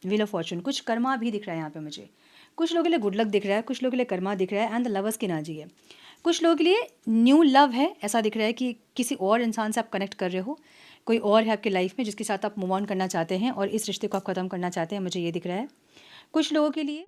Wheel of Fortune, कुछ कर्मा भी दिख रहा है यहाँ पे मुझे। कुछ लोगों के लिए गुड लक दिख रहा है, कुछ लोगों के लिए कर्मा दिख रहा है एंड द लवर्स की एनर्जी है। कुछ लोगों के लिए न्यू लव है, ऐसा दिख रहा है कि किसी और इंसान से आप कनेक्ट कर रहे हो, कोई और है आपकी लाइफ में जिसके साथ आप मूव ऑन करना चाहते हैं और इस रिश्ते को आप ख़त्म करना चाहते हैं, मुझे ये दिख रहा है। कुछ लोगों के लिए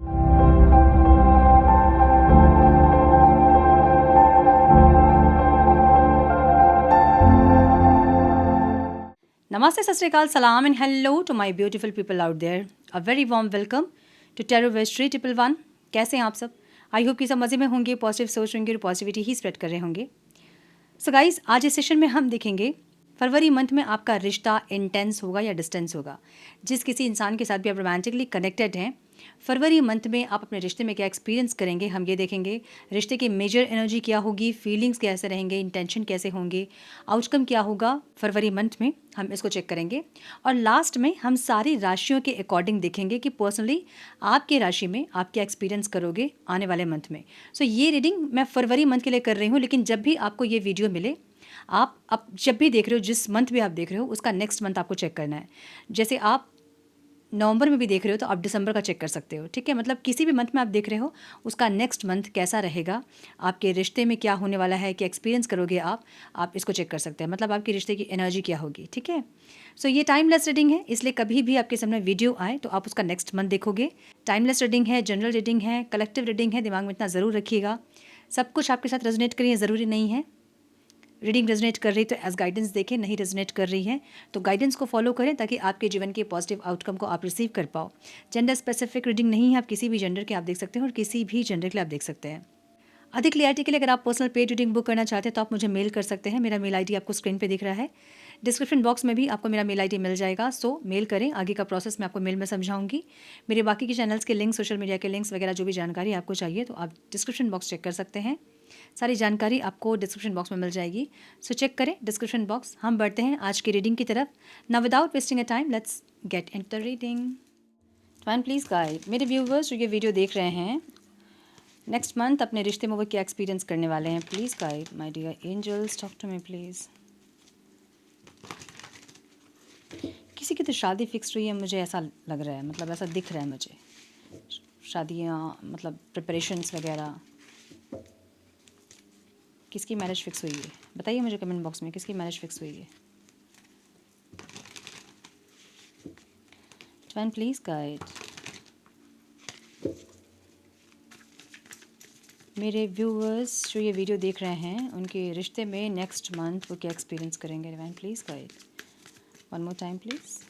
नमस्ते, सत श्री अकाल, सलाम and hello to my beautiful people out there. A very warm welcome to Tarot Vestry 111। कैसे हैं आप सब? आई होप कि सब मज़े में होंगे, पॉजिटिव सोच होंगे और पॉजिटिविटी ही स्प्रेड कर रहे होंगे। सो गाइज, आज इस सेशन में हम देखेंगे फरवरी मंथ में आपका रिश्ता इंटेंस होगा या डिस्टेंस होगा। जिस किसी इंसान के साथ भी आप रोमांटिकली कनेक्टेड हैं, फरवरी मंथ में आप अपने रिश्ते में क्या एक्सपीरियंस करेंगे, हम ये देखेंगे। रिश्ते की मेजर एनर्जी क्या होगी, फीलिंग्स कैसे रहेंगे, इंटेंशन कैसे होंगे, आउटकम क्या होगा फरवरी मंथ में, हम इसको चेक करेंगे। और लास्ट में हम सारी राशियों के अकॉर्डिंग देखेंगे कि पर्सनली आपकी राशि में आप क्या एक्सपीरियंस करोगे आने वाले मंथ में। सो ये रीडिंग मैं फरवरी मंथ के लिए कर रही हूँ, लेकिन जब भी आपको ये वीडियो मिले, आप जब भी देख रहे हो, जिस मंथ भी आप देख रहे हो, उसका नेक्स्ट मंथ आपको चेक करना है। जैसे आप नवंबर में भी देख रहे हो तो आप दिसंबर का चेक कर सकते हो, ठीक है। मतलब किसी भी मंथ में आप देख रहे हो, उसका नेक्स्ट मंथ कैसा रहेगा, आपके रिश्ते में क्या होने वाला है, क्या एक्सपीरियंस करोगे आप इसको चेक कर सकते हैं। मतलब आपके रिश्ते की एनर्जी क्या होगी, ठीक है। सो ये टाइमलेस रीडिंग है, इसलिए कभी भी आपके सामने वीडियो आए तो आप उसका नेक्स्ट मंथ देखोगे। टाइमलेस रीडिंग है, जनरल रीडिंग है, कलेक्टिव रीडिंग है, दिमाग में इतना ज़रूर रखिएगा। सब कुछ आपके साथ रेजोनेट करिए ज़रूरी नहीं है। रीडिंग रेजोनेट कर रही तो एज गाइडेंस देखें, नहीं रेजोनेट कर रही है तो गाइडेंस को फॉलो करें ताकि आपके जीवन के पॉजिटिव आउटकम को आप रिसीव कर पाओ। जेंडर स्पेसिफिक रीडिंग नहीं है, आप किसी भी जेंडर के आप देख सकते हैं और किसी भी जेंडर के लिए आप देख सकते हैं। अधिक क्लियरिटी के लिए अगर आप पर्सनल पेड रीडिंग बुक करना चाहते हैं तो आप मुझे मेल कर सकते हैं। मेरा मेल आईडी आपको स्क्रीन पे दिख रहा है, डिस्क्रिप्शन बॉक्स में भी आपको मेरा मेल आईडी मिल जाएगा। सो मेल करें, आगे का प्रोसेस मैं आपको मेल में समझाऊंगी। मेरे बाकी के चैनल्स के लिंक, सोशल मीडिया के लिंक्स वगैरह जो भी जानकारी आपको चाहिए तो आप डिस्क्रिप्शन बॉक्स चेक कर सकते हैं। सारी जानकारी आपको डिस्क्रिप्शन बॉक्स में मिल जाएगी। सो चेक करें डिस्क्रिप्शन बॉक्स। हम बढ़ते हैं आज की रीडिंग की तरफ। Now without wasting a time, let's get into the reading. Divine please guide मेरे व्यूवर्स जो ये वीडियो देख रहे हैं, नेक्स्ट मंथ अपने रिश्ते में वो क्या एक्सपीरियंस करने वाले हैं। Please guide my dear angels, talk to me please. किसी की तो शादी फिक्स हुई है, मुझे ऐसा लग रहा है, मतलब ऐसा दिख रहा है मुझे। शादियाँ मतलब प्रिपरेशंस वगैरह। किसकी मैरिज फिक्स हुई है बताइए मुझे कमेंट बॉक्स में, किसकी मैरिज फिक्स हुई है। डिवाइन प्लीज़ गाइड मेरे व्यूअर्स जो ये वीडियो देख रहे हैं, उनके रिश्ते में नेक्स्ट मंथ वो क्या एक्सपीरियंस करेंगे। Divine please guide one more time please.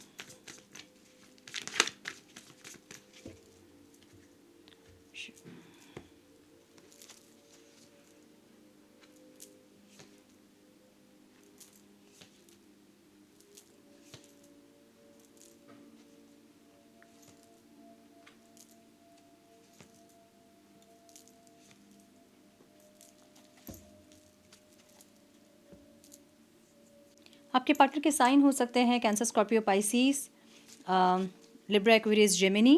आपके पार्टनर के साइन हो सकते हैं Cancer, Scorpio, Pisces, Libra, Aquarius, Gemini,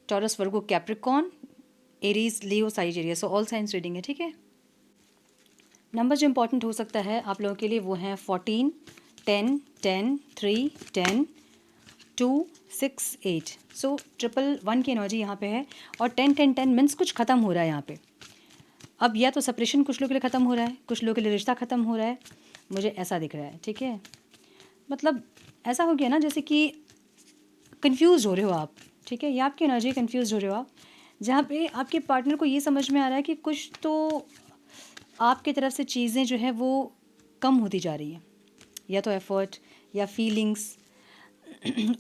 Taurus, Virgo, Capricorn, Aries, Leo, Sagittarius. So all signs reading है, ठीक है। नंबर जो इंपॉर्टेंट हो सकता है आप लोगों के लिए वो हैं 14, 10, 10, 3, 10, 2, 6, 8। सो 111 की एनर्जी यहाँ पे है और 10, 10, 10 मीन्स कुछ ख़त्म हो रहा है यहाँ पे। अब या तो सेपरेशन कुछ लोगों के लिए ख़त्म हो रहा है, कुछ लोगों के लिए रिश्ता ख़त्म हो रहा है, मुझे ऐसा दिख रहा है, ठीक है। मतलब ऐसा हो गया ना जैसे कि कंफ्यूज हो रहे हो आप, ठीक है। या आपकी एनर्जी कंफ्यूज हो रहे हो आप, जहाँ पे आपके पार्टनर को ये समझ में आ रहा है कि कुछ तो आपकी तरफ से चीज़ें जो है वो कम होती जा रही हैं, या तो एफर्ट या फीलिंग्स।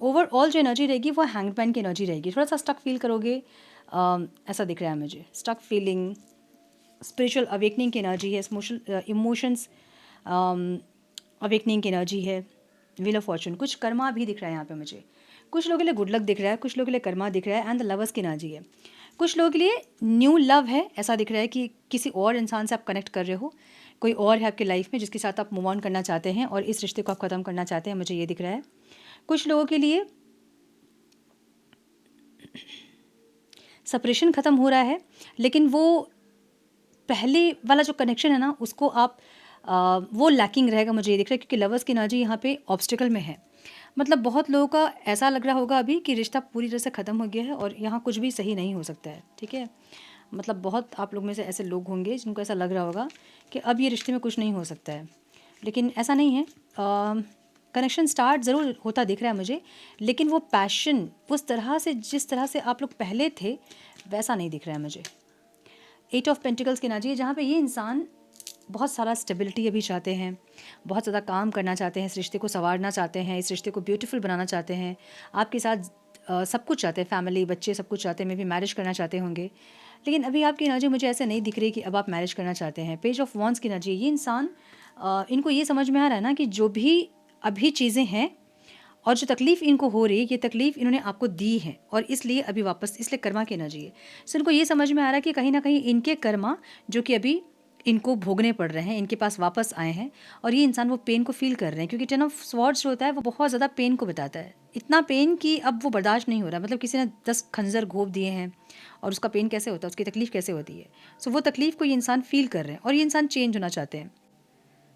ओवरऑल जो एनर्जी रहेगी वो हैंगमैन की एनर्जी रहेगी। थोड़ा सा स्टक फील करोगे, ऐसा दिख रहा है मुझे। स्टक फीलिंग, स्पिरिचुअल अवेकनिंग की एनर्जी है, इमोशंस अवेकनिंग की एनर्जी है। व्हील ऑफ फॉर्चून, कुछ कर्मा भी दिख रहा है यहाँ पे मुझे। कुछ लोगों के लिए गुड लक दिख रहा है, कुछ लोगों के लिए कर्मा दिख रहा है एंड द लवर्स की एनर्जी है। कुछ लोगों के लिए न्यू लव है, ऐसा दिख रहा है कि किसी और इंसान से आप कनेक्ट कर रहे हो, कोई और है आपकी लाइफ में जिसके साथ आप मूव ऑन करना चाहते हैं और इस रिश्ते को आप ख़त्म करना चाहते हैं, मुझे ये दिख रहा है। कुछ लोगों के लिए सेपरेशन ख़त्म हो रहा है, लेकिन वो पहले वाला जो कनेक्शन है ना उसको आप वो लैकिंग रहेगा, मुझे ये दिख रहा है, क्योंकि लवर्स की एनर्जी यहाँ पे ऑब्स्टिकल में है। मतलब बहुत लोगों का ऐसा लग रहा होगा अभी कि रिश्ता पूरी तरह से ख़त्म हो गया है और यहाँ कुछ भी सही नहीं हो सकता है, ठीक है। मतलब बहुत आप लोग में से ऐसे लोग होंगे जिनको ऐसा लग रहा होगा कि अब ये रिश्ते में कुछ नहीं हो सकता है, लेकिन ऐसा नहीं है। कनेक्शन स्टार्ट ज़रूर होता दिख रहा है मुझे, लेकिन वो पैशन उस तरह से, जिस तरह से आप लोग पहले थे, वैसा नहीं दिख रहा है मुझे। 8 ऑफ पेंटिकल्स की एनर्जी है, जहाँ पे ये इंसान बहुत सारा स्टेबिलिटी अभी चाहते हैं, बहुत ज़्यादा काम करना चाहते हैं, इस रिश्ते को संवारना चाहते हैं, इस रिश्ते को ब्यूटीफुल बनाना चाहते हैं, आपके साथ सब कुछ चाहते हैं, फैमिली, बच्चे, सब कुछ चाहते हैं, मे भी मैरिज करना चाहते होंगे। लेकिन अभी आपकी एनर्जी मुझे ऐसे नहीं दिख रही कि अब आप मैरिज करना चाहते हैं। पेज ऑफ वॉन्ड्स की एनर्जी, ये इंसान इनको ये समझ में आ रहा है ना कि जो भी अभी चीज़ें हैं और जो तकलीफ़ इनको हो रही है, ये तकलीफ़ इन्होंने आपको दी है और इसलिए अभी वापस, इसलिए कर्मा की एनर्जी है। सो इनको ये समझ में आ रहा है कि कहीं ना कहीं इनके कर्मा जो कि अभी इनको भोगने पड़ रहे हैं, इनके पास वापस आए हैं और ये इंसान वो पेन को फील कर रहे हैं, क्योंकि 10 ऑफ स्वॉर्ड्स जो होता है वो बहुत ज़्यादा पेन को बताता है। इतना पेन कि अब वो बर्दाश्त नहीं हो रहा, मतलब किसी ने 10 खंजर घोंप दिए हैं और उसका पेन कैसे होता है, उसकी तकलीफ़ कैसे होती है। सो वो तकलीफ़ को ये इंसान फील कर रहे हैं और ये इंसान चेंज होना चाहते हैं।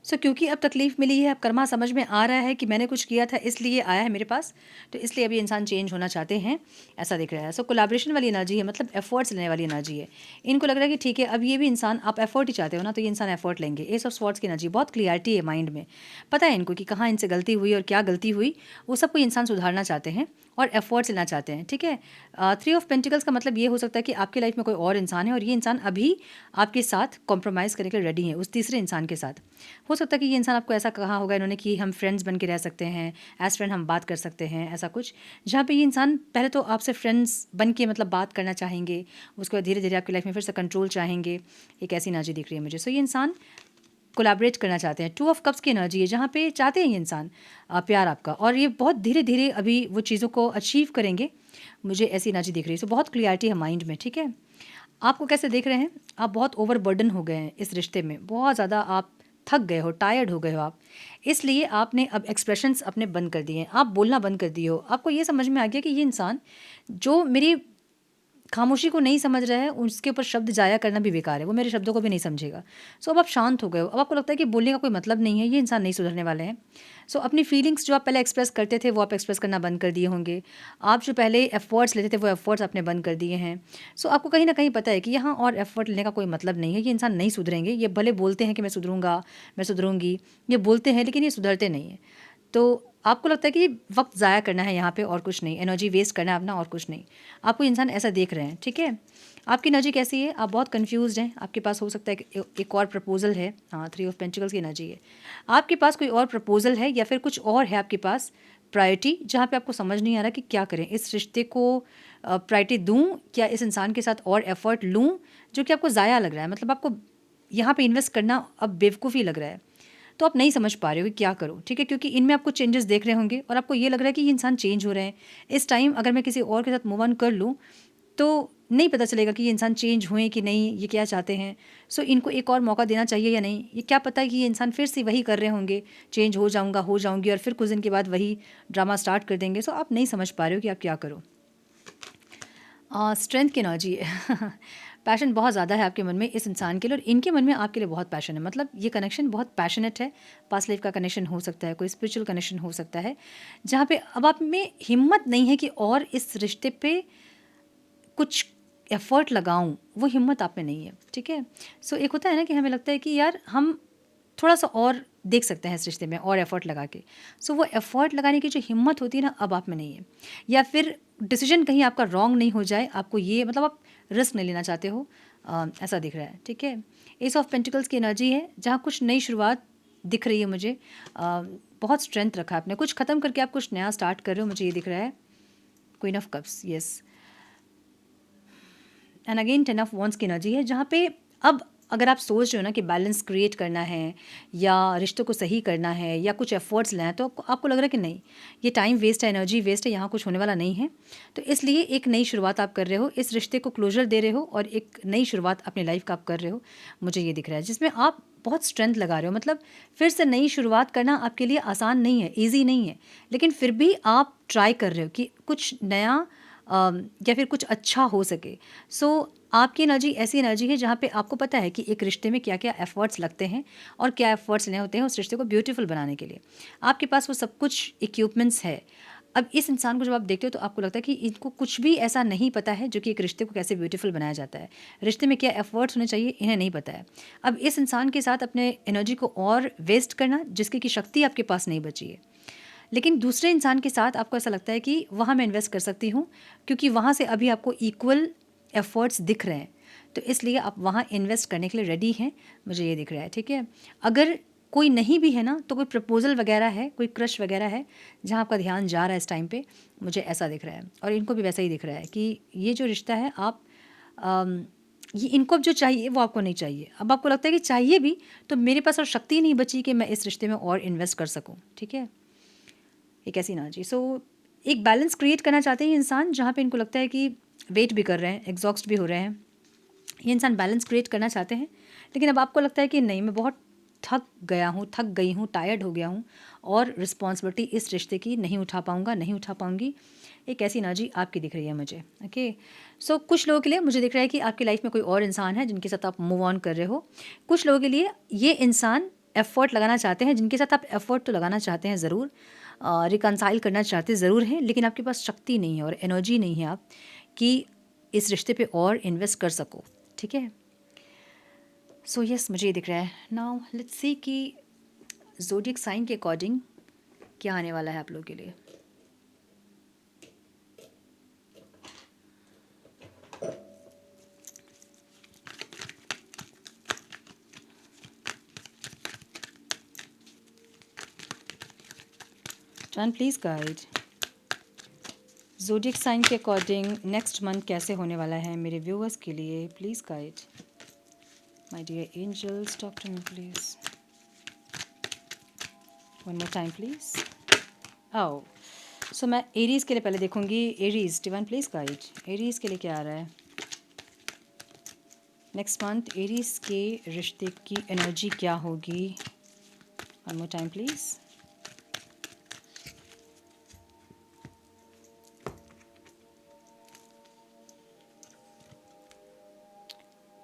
सो क्योंकि अब तकलीफ़ मिली है, अब कर्मा समझ में आ रहा है कि मैंने कुछ किया था इसलिए आया है मेरे पास, तो इसलिए अभी इंसान चेंज होना चाहते हैं, ऐसा दिख रहा है। सो कोलैबोरेशन वाली एनर्जी है, मतलब एफर्ट्स लेने वाली एनर्जी है। इनको लग रहा है कि ठीक है, अब ये भी इंसान, आप एफर्ट ही चाहते हो ना, तो ये इंसान एफर्ट लेंगे। एस ऑफ स्वॉर्ड्स की एनर्जी, बहुत क्लियरिटी है माइंड में, पता है इनको कि कहाँ इनसे गलती हुई और क्या गलती हुई, वो सब कोई इंसान सुधारना चाहते हैं और एफर्ट्स लेना चाहते हैं, ठीक है। 3 ऑफ पेंटिकल्स का मतलब ये हो सकता है कि आपकी लाइफ में कोई और इंसान है और ये इंसान अभी आपके साथ कॉम्प्रोमाइज़ करने के लिए रेडी है उस तीसरे इंसान के साथ। हो सकता है कि ये इंसान आपको ऐसा कहा होगा इन्होंने कि हम फ्रेंड्स बन के रह सकते हैं, एज फ्रेंड हम बात कर सकते हैं, ऐसा कुछ, जहाँ पे ये इंसान पहले तो आपसे फ्रेंड्स बन के मतलब बात करना चाहेंगे, उसके बाद धीरे धीरे आपकी लाइफ में फिर से कंट्रोल चाहेंगे। एक ऐसी एनर्जी दिख रही है मुझे। सो ये इंसान कोलैबोरेट करना चाहते हैं। 2 ऑफ कप्स की एनर्जी है, जहाँ पे चाहते हैं ये इंसान प्यार आपका, और ये बहुत धीरे धीरे अभी वो चीज़ों को अचीव करेंगे, मुझे ऐसी एनर्जी दिख रही है। सो बहुत क्लियरिटी है माइंड में, ठीक है। आपको कैसे देख रहे हैं, आप बहुत ओवरबर्डन हो गए हैं इस रिश्ते में, बहुत ज़्यादा आप थक गए हो, टायर्ड हो गए हो आप, इसलिए आपने अब एक्सप्रेशंस अपने बंद कर दिए हैं, आप बोलना बंद कर दिए हो। आपको ये समझ में आ गया कि ये इंसान जो मेरी खामोशी को नहीं समझ रहा है, उसके ऊपर शब्द जाया करना भी बेकार है, वो मेरे शब्दों को भी नहीं समझेगा। सो अब आप शांत हो गए हो, अब आपको लगता है कि बोलने का कोई मतलब नहीं है, ये इंसान नहीं सुधरने वाले हैं। सो अपनी फीलिंग्स जो आप पहले एक्सप्रेस करते थे वो आप एक्सप्रेस करना बंद कर दिए होंगे, आप जो पहले एफर्ट्स लेते थे वो एफर्ट्स आपने बंद कर दिए हैं। सो आपको कहीं ना कहीं पता है कि यहाँ और एफर्ट लेने का कोई मतलब नहीं है, ये इंसान नहीं सुधरेंगे। ये भले बोलते हैं कि मैं सुधरूंगा, मैं सुधरूंगी, ये बोलते हैं, लेकिन ये सुधरते नहीं हैं। तो आपको लगता है कि वक्त ज़ाया करना है यहाँ पे और कुछ नहीं, एनर्जी वेस्ट करना है अपना और कुछ नहीं। आपको इंसान ऐसा देख रहे हैं, ठीक है। आपकी एनर्जी कैसी है, आप बहुत कंफ्यूज्ड हैं, आपके पास हो सकता है कि एक और प्रपोजल है। हाँ, 3 ऑफ पेंटिकल्स की एनर्जी है, आपके पास कोई और प्रपोजल है या फिर कुछ और है आपके पास प्रायोरिटी, जहाँ पे आपको समझ नहीं आ रहा कि क्या करें, इस रिश्ते को प्रायोरिटी दूँ, क्या इस इंसान के साथ और एफर्ट लूँ जो कि आपको ज़ाया लग रहा है, मतलब आपको यहाँ पे इन्वेस्ट करना अब बेवकूफ़ी लग रहा है, तो आप नहीं समझ पा रहे हो कि क्या करो, ठीक है। क्योंकि इनमें आपको चेंजेस देख रहे होंगे और आपको ये लग रहा है कि ये इंसान चेंज हो रहे हैं। इस टाइम अगर मैं किसी और के साथ मूव ऑन कर लूँ तो नहीं पता चलेगा कि ये इंसान चेंज हुए कि नहीं, ये क्या चाहते हैं। सो इनको एक और मौका देना चाहिए या नहीं, ये क्या पता है कि ये इंसान फिर से वही कर रहे होंगे, चेंज हो जाऊँगा, हो जाऊँगी, और फिर कुछ दिन के बाद वही ड्रामा स्टार्ट कर देंगे। सो आप नहीं समझ पा रहे हो कि आप क्या करो। स्ट्रेंथ की एनर्जी है पैशन बहुत ज़्यादा है आपके मन में इस इंसान के लिए, और इनके मन में आपके लिए बहुत पैशन है, मतलब ये कनेक्शन बहुत पैशनेट है। पास्ट लाइफ का कनेक्शन हो सकता है, कोई स्पिरिचुअल कनेक्शन हो सकता है, जहाँ पे अब आप में हिम्मत नहीं है कि और इस रिश्ते पे कुछ एफर्ट लगाऊं, वो हिम्मत आप में नहीं है, ठीक है। सो एक होता है ना कि हमें लगता है कि यार हम थोड़ा सा और देख सकते हैं इस रिश्ते में और एफर्ट लगा के। सो वो एफर्ट लगाने की जो हिम्मत होती है ना, अब आप में नहीं है। या फिर डिसीजन कहीं आपका रॉन्ग नहीं हो जाए, आपको ये मतलब आप रिस्क नहीं लेना चाहते हो, ऐसा दिख रहा है, ठीक है। एस ऑफ पेंटिकल्स की एनर्जी है, जहाँ कुछ नई शुरुआत दिख रही है मुझे। बहुत स्ट्रेंथ रखा है आपने, कुछ ख़त्म करके आप कुछ नया स्टार्ट कर रहे हो, मुझे ये दिख रहा है। Queen of cups, yes, and again 10 of wands की एनर्जी है, जहाँ पे अब अगर आप सोच रहे हो ना कि बैलेंस क्रिएट करना है या रिश्तों को सही करना है या कुछ एफर्ट्स लेना है, तो आपको लग रहा है कि नहीं, ये टाइम वेस्ट है, एनर्जी वेस्ट है, यहाँ कुछ होने वाला नहीं है। तो इसलिए एक नई शुरुआत आप कर रहे हो, इस रिश्ते को क्लोजर दे रहे हो और एक नई शुरुआत अपनी लाइफ का आप कर रहे हो, मुझे ये दिख रहा है, जिसमें आप बहुत स्ट्रेंथ लगा रहे हो। मतलब फिर से नई शुरुआत करना आपके लिए आसान नहीं है, ईजी नहीं है, लेकिन फिर भी आप ट्राई कर रहे हो कि कुछ नया या फिर कुछ अच्छा हो सके। सो आपकी एनर्जी ऐसी एनर्जी है जहाँ पे आपको पता है कि एक रिश्ते में क्या क्या एफ़र्ट्स लगते हैं और क्या एफ़र्ट्स लेने होते हैं उस रिश्ते को ब्यूटीफुल बनाने के लिए। आपके पास वो सब कुछ इक्विपमेंट्स है। अब इस इंसान को जब आप देखते हो तो आपको लगता है कि इनको कुछ भी ऐसा नहीं पता है जो कि एक रिश्ते को कैसे ब्यूटीफुल बनाया जाता है। रिश्ते में क्या एफ़र्ट्स होने चाहिए इन्हें नहीं पता है। अब इस इंसान के साथ अपने एनर्जी को और वेस्ट करना जिसकी कि शक्ति आपके पास नहीं बची है। लेकिन दूसरे इंसान के साथ आपको ऐसा लगता है कि वहाँ मैं इन्वेस्ट कर सकती हूँ क्योंकि वहाँ से अभी आपको इक्वल एफ़र्ट्स दिख रहे हैं। तो इसलिए आप वहाँ इन्वेस्ट करने के लिए रेडी हैं, मुझे ये दिख रहा है, ठीक है। अगर कोई नहीं भी है ना तो कोई प्रपोज़ल वगैरह है, कोई क्रश वगैरह है जहाँ आपका ध्यान जा रहा है इस टाइम पे, मुझे ऐसा दिख रहा है। और इनको भी वैसा ही दिख रहा है कि ये जो रिश्ता है आप अम, ये इनको अब जो चाहिए वो आपको नहीं चाहिए। अब आपको लगता है कि चाहिए भी तो मेरे पास और शक्ति नहीं बची कि मैं इस रिश्ते में और इन्वेस्ट कर सकूँ, ठीक है। एक ऐसी एनर्जी। सो एक बैलेंस क्रिएट करना चाहते हैं ये इंसान जहाँ पे इनको लगता है कि वेट भी कर रहे हैं, एग्जॉस्ट भी हो रहे हैं। ये इंसान बैलेंस क्रिएट करना चाहते हैं लेकिन अब आपको लगता है कि नहीं, मैं बहुत थक गया हूँ, थक गई हूँ, टायर्ड हो गया हूँ और रिस्पॉन्सिबिलिटी इस रिश्ते की नहीं उठा पाऊँगा, नहीं उठा पाऊँगी। एक ऐसी एनर्जी आपकी दिख रही है मुझे। ओके, सो कुछ लोगों के लिए मुझे दिख रहा है कि आपकी लाइफ में कोई और इंसान है जिनके साथ आप मूव ऑन कर रहे हो। कुछ लोगों के लिए ये इंसान एफ़र्ट लगाना चाहते हैं, जिनके साथ आप एफ़र्ट तो लगाना चाहते हैं ज़रूर, रिकंसाइल करना चाहते ज़रूर हैं, लेकिन आपके पास शक्ति नहीं है और एनर्जी नहीं है आप कि इस रिश्ते पे और इन्वेस्ट कर सको, ठीक है। सो यस, मुझे ये दिख रहा है। नाउ लेट्स सी कि ज़ोडिएक साइन के अकॉर्डिंग क्या आने वाला है आप लोगों के लिए। And please guide zodiac sign के अकॉर्डिंग नेक्स्ट मंथ कैसे होने वाला है मेरे व्यूअर्स के लिए। Please guide my dear angels, talk to me please, one more time please. आओ, सो मैं एरीज़ के लिए पहले देखूंगी। Aries, divine please guide Aries के लिए क्या आ रहा है नेक्स्ट मंथ। एरीज़ के रिश्ते की एनर्जी क्या होगी, वन मोर टाइम प्लीज़।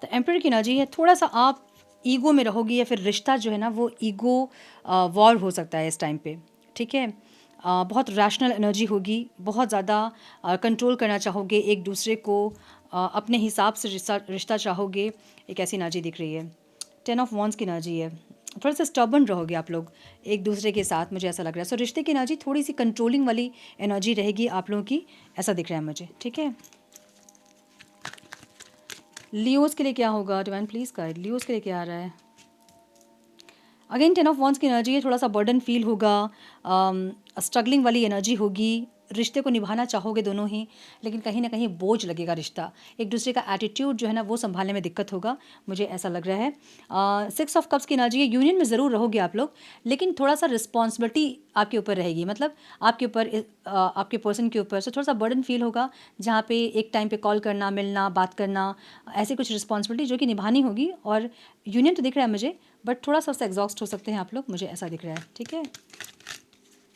तो एम्परर की एनर्जी है, थोड़ा सा आप ईगो में रहोगी या फिर रिश्ता जो है ना वो ईगो वॉर हो सकता है इस टाइम पे, ठीक है। बहुत रैशनल एनर्जी होगी, बहुत ज़्यादा कंट्रोल करना चाहोगे एक दूसरे को, अपने हिसाब से रिश्ता रिश्ता चाहोगे। एक ऐसी एनर्जी दिख रही है। 10 ऑफ वॉन्ड्स की एनर्जी है, थोड़ा सा स्टबर्न रहोगे आप लोग एक दूसरे के साथ, मुझे ऐसा लग रहा है। सो रिश्ते की एनर्जी थोड़ी सी कंट्रोलिंग वाली एनर्जी रहेगी आप लोगों की, ऐसा दिख रहा है मुझे, ठीक है। लियोज़ के लिए क्या होगा, डिवाइन प्लीज़ गाइड लियोज़ के लिए क्या आ रहा है। अगेन 10 ऑफ वॉन्ड्स की एनर्जी है, थोड़ा सा बर्डन फील होगा, स्ट्रगलिंग वाली एनर्जी होगी। रिश्ते को निभाना चाहोगे दोनों ही, लेकिन कहीं ना कहीं बोझ लगेगा रिश्ता, एक दूसरे का एटीट्यूड जो है ना वो संभालने में दिक्कत होगा, मुझे ऐसा लग रहा है। 6 ऑफ कप्स की एनर्जी है, यूनियन में ज़रूर रहोगे आप लोग, लेकिन थोड़ा सा रिस्पॉन्सिबिलिटी आपके ऊपर रहेगी, मतलब आपके ऊपर आपके पर्सन के ऊपर से थोड़ा सा बर्डन फील होगा, जहाँ पे एक टाइम पे कॉल करना, मिलना, बात करना, ऐसी कुछ रिस्पॉन्सिबिलिटी जो कि निभानी होगी। और यूनियन तो दिख रहा है मुझे, बट थोड़ा सा उससे एग्जॉस्ट हो सकते हैं आप लोग, मुझे ऐसा दिख रहा है, ठीक है।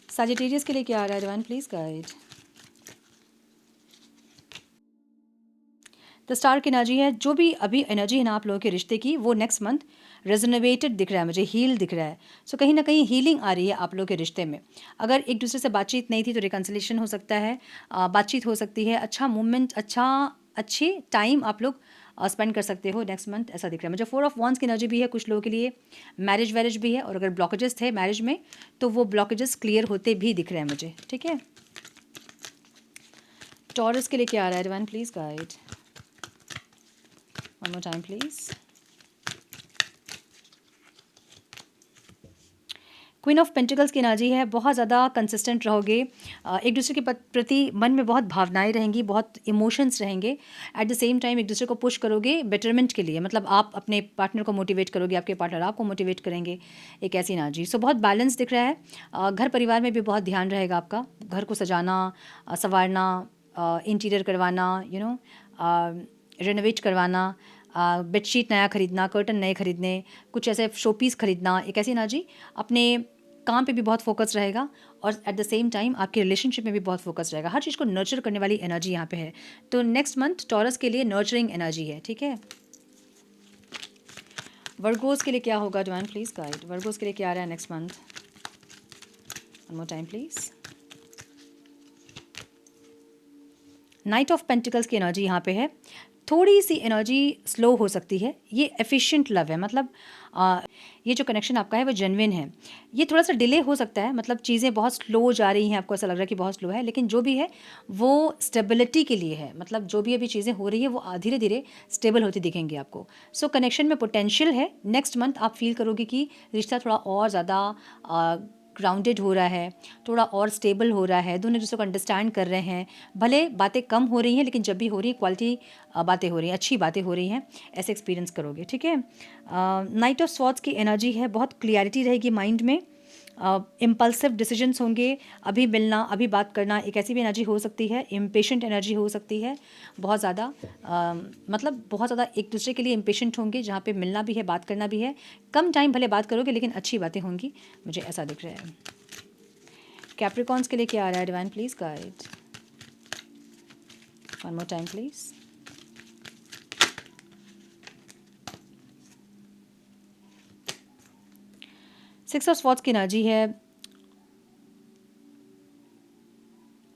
सजिटेरियस के लिए क्या आ रहा है, divine please guide. The star की एनर्जी है, जो भी अभी एनर्जी है ना आप लोगों के रिश्ते की वो नेक्स्ट मंथ रेजोनेटेड दिख रहा है मुझे, हील दिख रहा है। सो कहीं ना कहीं हीलिंग आ रही है आप लोगों के रिश्ते में। अगर एक दूसरे से बातचीत नहीं थी तो रिकन्सिलेशन हो सकता है, बातचीत हो सकती है, अच्छा मूवमेंट, अच्छे टाइम आप लोग स्पेंड कर सकते हो नेक्स्ट मंथ, ऐसा दिख रहा है मुझे। 4 ऑफ वॉन्ड्स की एनर्जी भी है कुछ लोगों के लिए, मैरिज वैरिज भी है, और अगर ब्लॉकेजेस थे मैरिज में तो वो ब्लॉकेजेस क्लियर होते भी दिख रहे हैं मुझे, ठीक है। टॉरस के लिए क्या आ रहा है, divine please guide, one more time please. Queen of pentacles की एनर्जी है, बहुत ज़्यादा कंसिस्टेंट रहोगे, एक दूसरे के प्रति मन में बहुत भावनाएं रहेंगी, बहुत इमोशंस रहेंगे। एट द सेम टाइम एक दूसरे को पुश करोगे बेटरमेंट के लिए, मतलब आप अपने पार्टनर को मोटिवेट करोगे, आपके पार्टनर आपको मोटिवेट करेंगे, एक ऐसी एनर्जी। सो बहुत बैलेंस दिख रहा है। घर परिवार में भी बहुत ध्यान रहेगा आपका, घर को सजाना, संवारना, इंटीरियर करवाना, रेनोवेट करवाना, बेडशीट नया खरीदना, कर्टन नए खरीदने, कुछ ऐसे शो पीस खरीदना, एक ऐसी एनर्जी। अपने काम पे भी बहुत फोकस रहेगा और एट द सेम टाइम आपके रिलेशनशिप में भी बहुत फोकस रहेगा, हर चीज़ को नर्चर करने वाली एनर्जी यहाँ पे है। तो नेक्स्ट मंथ टॉरस के लिए नर्चरिंग एनर्जी है, ठीक है। वर्गोस के लिए क्या होगा डिवाइन प्लीज गाइड, वर्गोस के लिए क्या आ रहा है next month, one more time please. Night of pentacles की एनर्जी यहाँ पे है, थोड़ी सी एनर्जी स्लो हो सकती है, ये एफिशिएंट लव है, मतलब ये जो कनेक्शन आपका है वो जेन्युइन है। ये थोड़ा सा डिले हो सकता है, मतलब चीज़ें बहुत स्लो जा रही हैं, आपको ऐसा लग रहा है कि बहुत स्लो है, लेकिन जो भी है वो स्टेबिलिटी के लिए है, मतलब जो भी अभी चीज़ें हो रही है वो धीरे धीरे स्टेबल होती दिखेंगी आपको। सो कनेक्शन में पोटेंशियल है, नेक्स्ट मंथ आप फील करोगे कि रिश्ता थोड़ा और ज़्यादा ग्राउंडेड हो रहा है, थोड़ा और स्टेबल हो रहा है, दोनों दूसरे को अंडरस्टैंड कर रहे हैं, भले बातें कम हो रही हैं लेकिन जब भी हो रही है क्वालिटी बातें हो रही हैं, अच्छी बातें हो रही हैं, ऐसे एक्सपीरियंस करोगे, ठीक है। नाइट ऑफ स्वॉर्ड्स की एनर्जी है, बहुत क्लियरिटी रहेगी माइंड में, इम्पल्सिव डिसीजंस होंगे, अभी मिलना अभी बात करना, एक ऐसी भी एनर्जी हो सकती है, इम्पेशेंट एनर्जी हो सकती है, बहुत ज़्यादा मतलब बहुत ज़्यादा एक दूसरे के लिए इम्पेशेंट होंगे, जहाँ पे मिलना भी है बात करना भी है, कम टाइम भले बात करोगे लेकिन अच्छी बातें होंगी, मुझे ऐसा दिख रहा है। कैप्रिकॉन्स के लिए क्या आ रहा है divine please guide, one more time please. Six of swords की एनर्जी है,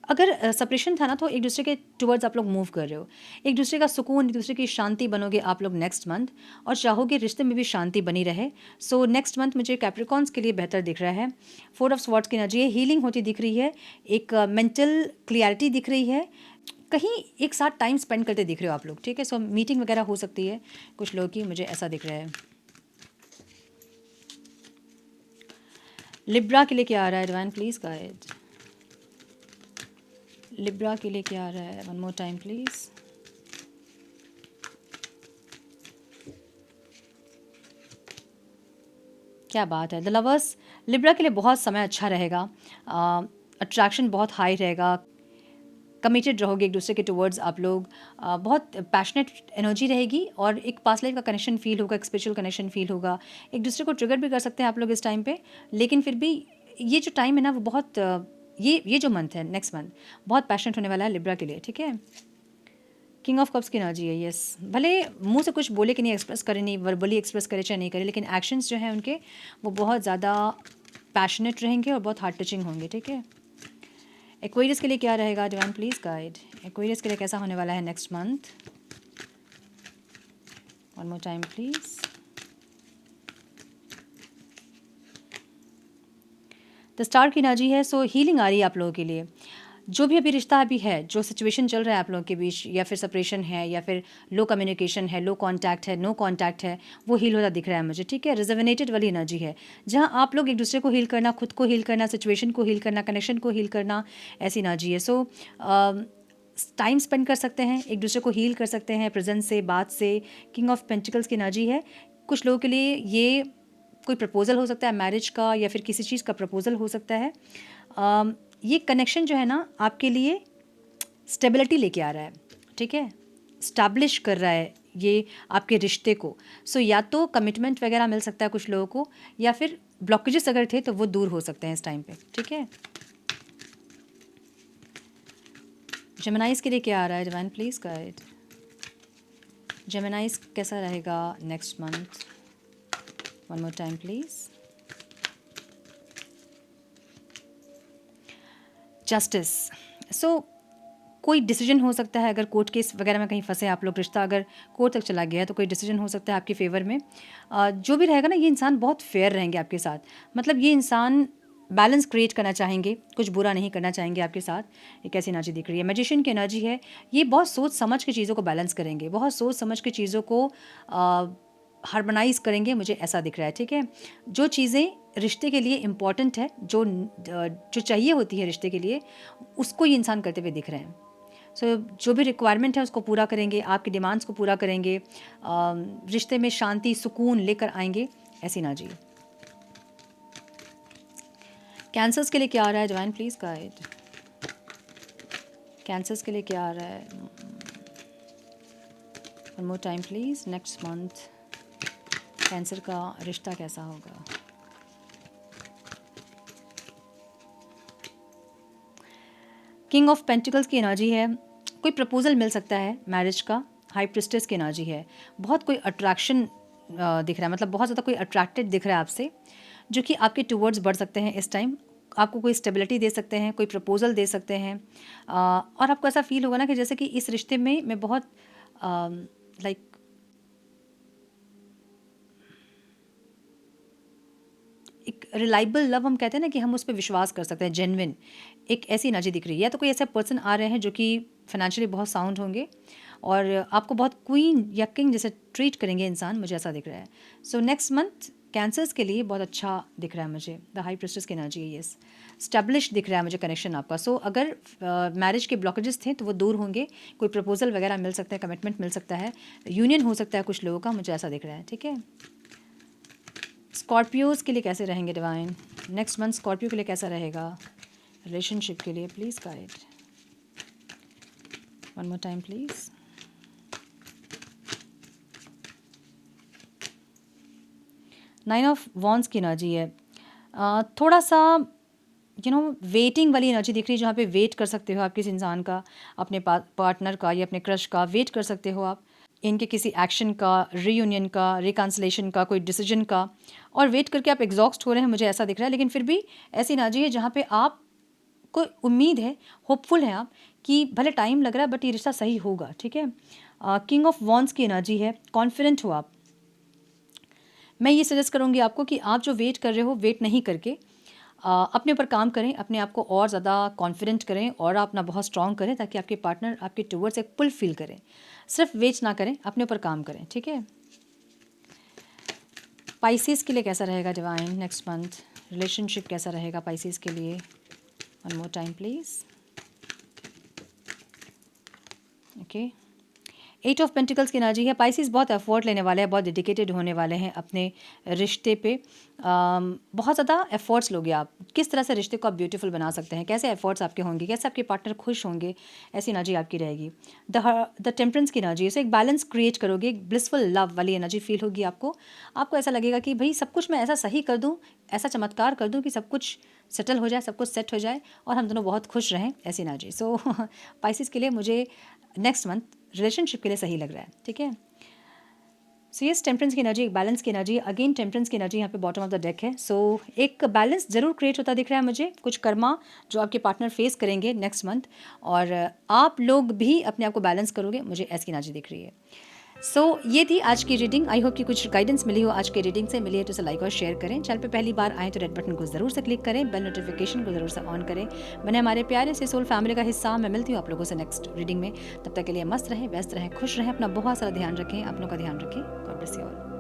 अगर सेपरेशन था ना तो एक दूसरे के टुवर्ड्स आप लोग मूव कर रहे हो, एक दूसरे का सुकून, एक दूसरे की शांति बनोगे आप लोग नेक्स्ट मंथ, और चाहोगे रिश्ते में भी शांति बनी रहे। सो नेक्स्ट मंथ मुझे कैप्रिकॉन्स के लिए बेहतर दिख रहा है। फोर ऑफ स्वॉर्ड्स की एनर्जी है, हीलिंग होती दिख रही है, एक मेंटल क्लियरिटी दिख रही है, कहीं एक साथ टाइम स्पेंड करते दिख रहे हो आप लोग, ठीक है। सो मीटिंग वगैरह हो सकती है कुछ लोगों की, मुझे ऐसा दिख रहा है। लिब्रा के लिए क्या आ रहा है डिवाइन प्लीज गाइड, लिब्रा के लिए क्या आ रहा है, वन मोर टाइम प्लीज। क्या बात है, द लवर्स, लिब्रा के लिए बहुत समय अच्छा रहेगा, अट्रैक्शन बहुत हाई रहेगा, कमिटेड रहोगे एक दूसरे के टुवर्ड्स आप लोग, बहुत पैशनेट एनर्जी रहेगी, और एक पास्ट लाइफ का कनेक्शन फील होगा, एक स्पिरिचुअल कनेक्शन फील होगा, एक दूसरे को ट्रिगर भी कर सकते हैं आप लोग इस टाइम पे, लेकिन फिर भी ये जो टाइम है ना वो बहुत ये जो मंथ है नेक्स्ट मंथ बहुत पैशनेट होने वाला है लिब्रा के लिए, ठीक है। किंग ऑफ कप्स की एनर्जी है, यस, भले मुंह से कुछ बोले कि नहीं, एक्सप्रेस करे नहीं, वर्बली एक्सप्रेस करे चाहे नहीं करे, लेकिन एक्शंस जो हैं उनके वो बहुत ज़्यादा पैशनेट रहेंगे और बहुत हार्ट टचिंग होंगे, ठीक है। एक्वेरियस के लिए क्या रहेगा डिवाइन प्लीज गाइड, एक्वेरियस के लिए कैसा होने वाला है next month, one more time please. The star की एनर्जी है, सो हीलिंग आ रही है आप लोगों के लिए, जो भी अभी रिश्ता अभी है, जो सिचुएशन चल रहा है आप लोगों के बीच, या फिर सेपरेशन है, या फिर लो कम्युनिकेशन है, लो कांटेक्ट है, नो कांटेक्ट है, वो हील होता दिख रहा है मुझे, ठीक है। रिजर्वेनेटेड वाली एनर्जी है, जहां आप लोग एक दूसरे को हील करना, खुद को हील करना, सिचुएशन को हील करना, कनेक्शन को हील करना, ऐसी एनर्जी है। सो टाइम स्पेंड कर सकते हैं, एक दूसरे को हील कर सकते हैं प्रेजेंस से, बात से। किंग ऑफ पेंटिकल्स की एनर्जी है, कुछ लोगों के लिए ये कोई प्रपोजल हो सकता है मैरिज का, या फिर किसी चीज़ का प्रपोजल हो सकता है। ये कनेक्शन जो है ना आपके लिए स्टेबिलिटी लेके आ रहा है, ठीक है, स्टैब्लिश कर रहा है ये आपके रिश्ते को। सो या तो कमिटमेंट वगैरह मिल सकता है कुछ लोगों को, या फिर ब्लॉकेजेस अगर थे तो वो दूर हो सकते हैं इस टाइम पे, ठीक है। जेमिनाइज के लिए क्या आ रहा है डिवाइन प्लीज गाइड, जेमिनाइज कैसा रहेगा next month, one more time please. Justice, so कोई डिसीजन हो सकता है, अगर कोर्ट केस वगैरह में कहीं फंसे आप लोग, रिश्ता अगर कोर्ट तक चला गया है तो कोई डिसीजन हो सकता है आपके फेवर में। जो भी रहेगा ना, ये इंसान बहुत फेयर रहेंगे आपके साथ, मतलब ये इंसान बैलेंस क्रिएट करना चाहेंगे, कुछ बुरा नहीं करना चाहेंगे आपके साथ। एक ऐसी एनर्जी दिख रही है, मैजिशियन की एनर्जी है, ये बहुत सोच समझ के चीज़ों को बैलेंस करेंगे, बहुत सोच समझ के चीज़ों को हार्मोनाइज करेंगे, मुझे ऐसा दिख रहा है, ठीक है। जो चीज़ें रिश्ते के लिए इम्पॉर्टेंट है, जो चाहिए होती है रिश्ते के लिए, उसको ये इंसान करते हुए दिख रहे हैं। सो जो भी रिक्वायरमेंट है उसको पूरा करेंगे, आपकी डिमांड्स को पूरा करेंगे, रिश्ते में शांति सुकून लेकर आएंगे, ऐसी ना जी। कैंसर्स के लिए क्या आ रहा है डिवाइन प्लीज गाइड, कैंसर्स के लिए क्या आ रहा है, one more time please. Next month cancer का रिश्ता कैसा होगा, किंग ऑफ पेंटिकल्स की एनर्जी है, कोई प्रपोजल मिल सकता है मैरिज का। हाई प्रिस्टेस की एनर्जी है, बहुत कोई अट्रैक्शन दिख रहा है, मतलब बहुत ज़्यादा कोई अट्रैक्टेड दिख रहा है आपसे, जो कि आपके टूवर्ड्स बढ़ सकते हैं इस टाइम। आपको कोई स्टेबिलिटी दे सकते हैं, कोई प्रपोजल दे सकते हैं, और आपको ऐसा फील होगा ना कि जैसे कि इस रिश्ते में मैं बहुत लाइक एक रिलायबल लव हम कहते हैं ना, कि हम उस पर विश्वास कर सकते हैं, जेन्युइन एक ऐसी एनर्जी दिख रही है। या तो कोई ऐसे पर्सन आ रहे हैं जो कि फाइनेंशियली बहुत साउंड होंगे और आपको बहुत क्वीन या किंग जैसे ट्रीट करेंगे इंसान, मुझे ऐसा दिख रहा है। सो नेक्स्ट मंथ कैंसर्स के लिए बहुत अच्छा दिख रहा है मुझे। द हाई प्रिस्टेस की एनर्जी है, येस स्टैब्लिश दिख रहा है मुझे कनेक्शन आपका। सो अगर मैरिज के ब्लॉकेजेस थे तो वो दूर होंगे, कोई प्रपोजल वगैरह मिल सकता है, कमिटमेंट मिल सकता है, यूनियन हो सकता है कुछ लोगों का, मुझे ऐसा दिख रहा है। ठीक है, स्कॉर्पियोज़ के लिए कैसे रहेंगे डिवाइन नेक्स्ट मंथ? स्कॉर्पियो के लिए कैसा रहेगा रिलेशनशिप के लिए? Please guide one more time please. Nine of wands की एनर्जी है, थोड़ा सा वेटिंग वाली एनर्जी दिख रही है, जहाँ पे वेट कर सकते हो आप किसी इंसान का, अपने पार्टनर का या अपने क्रश का वेट कर सकते हो आप, इनके किसी एक्शन का, रीयूनियन का, रिकन्सिलेशन का, कोई डिसीजन का, और वेट करके आप एग्जॉस्ट हो रहे हैं, मुझे ऐसा दिख रहा है। लेकिन फिर भी ऐसी एनर्जी है जहाँ पे आप को उम्मीद है, होपफुल हैं आप कि भले टाइम लग रहा है बट ये रिश्ता सही होगा। ठीक है, किंग ऑफ वॉन्ड्स की एनर्जी है, कॉन्फिडेंट हो आप। मैं ये सजेस्ट करूँगी आपको कि आप जो वेट कर रहे हो, वेट नहीं करके अपने ऊपर काम करें, अपने आप को और ज़्यादा कॉन्फिडेंट करें और अपना बहुत स्ट्रॉन्ग करें, ताकि आपके पार्टनर आपके टूवर्ड्स एक पुल फील करें। सिर्फ वेट ना करें, अपने ऊपर काम करें। ठीक है, पाइसेस के लिए कैसा रहेगा डिवाइन नेक्स्ट मंथ? रिलेशनशिप कैसा रहेगा पाइसेस के लिए? One more time please. Okay, eight of pentacles की एनर्जी है, पाइसेस बहुत एफर्ट लेने वाले हैं, बहुत डेडिकेटेड होने वाले हैं अपने रिश्ते पे। बहुत ज़्यादा एफर्ट्स लोगे आप, किस तरह से रिश्ते को आप ब्यूटीफुल बना सकते हैं, कैसे एफर्ट्स आपके होंगे, कैसे आपके पार्टनर खुश होंगे, ऐसी एनर्जी आपकी रहेगी। द टेम्परेंस की एनर्जी है, एक बैलेंस क्रिएट करोगे, एक ब्लिसफुल लव वाली एनर्जी फील होगी आपको ऐसा लगेगा कि भाई सब कुछ मैं ऐसा सही कर दूँ, ऐसा चमत्कार कर दूँ कि सब कुछ सेटल हो जाए, सब कुछ सेट हो जाए और हम दोनों बहुत खुश रहें, ऐसी एनर्जी। सो पाइसेस के लिए मुझे नेक्स्ट मंथ रिलेशनशिप के लिए सही लग रहा है। ठीक है, सो ये टेम्परेंस की एनर्जी, एक बैलेंस की एनर्जी, अगेन टेम्परेंस की एनर्जी यहाँ पे बॉटम ऑफ द डेक है। सो एक बैलेंस जरूर क्रिएट होता दिख रहा है मुझे, कुछ कर्मा जो आपके पार्टनर फेस करेंगे नेक्स्ट मंथ, और आप लोग भी अपने आप को बैलेंस करोगे, मुझे ऐसी एनर्जी दिख रही है। सो ये थी आज की रीडिंग। आई होप कि कुछ गाइडेंस मिली हो आज की रीडिंग से। मिली है तो इसे लाइक और शेयर करें। चैनल पे पहली बार आए तो रेड बटन को ज़रूर से क्लिक करें, बेल नोटिफिकेशन को ज़रूर से ऑन करें। बने हमारे प्यारे से सोल फैमिली का हिस्सा। मैं मिलती हूँ आप लोगों से नेक्स्ट रीडिंग में। तब तक के लिए मस्त रहें, व्यस्त रहें, खुश रहें, अपना बहुत सारा ध्यान रखें, अपनों का ध्यान रखें। God bless you all.